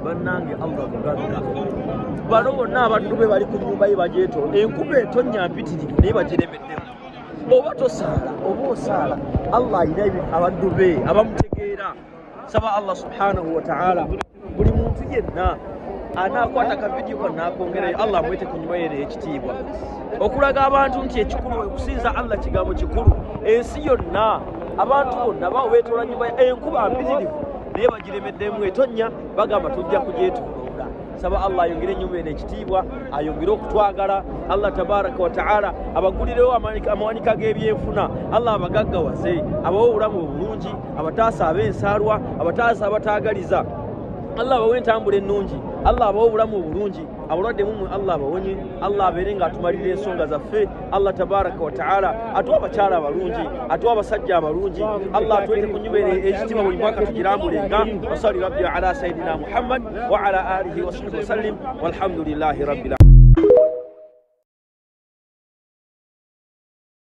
bannange Allah mugagga bano bonna abantu be bali ku nnyumba ye bajeto enkuba etonnya mpitirivu naye bagiremeddemu oba tosaala oba osaala Allah alina abantu be abamutegeera saba Allah subhanahu wa ta'ala buli muntu yenna anakwata ka video kanaakongerayo Allah amwete ku nnyumba ye ekitiibwa okulaga abantu nti ekikulu okusinza Allah kigambo kikulu ensi yonna abantu bonna bawo beetola nnyumba enkuba mpitirivu naye bagiremeddemu etonnya bagamba tujja kugyetoloola saba Allah ayongere ennyumba eno ekitiibwa ayongere okutwagala Allah tabaraka wa ta'ala abagulirewo amawanika g'ebyenfuna Allah abagaggawaze abawo obulamu obulungi abataasa ab'ensaalwa abataasa abataagaliza Allah abawe entambula ennungi Allah abawe obulamu obulungi abalwadde mumwe Allah abawonye Allah abeere ng'atumalira ensonga zaffe Allah tabaraka wa ta'ala atuwa abakyala abalungi atuwa abasajja abalungi Allah atuwete ku nnyumba ekitiibwa buli mwaka tugirambulenga wasali rabbi ala sayidina Muhammad wa ala alihi wa sahbihi wasallim walhamdulillahi rabbil alamin.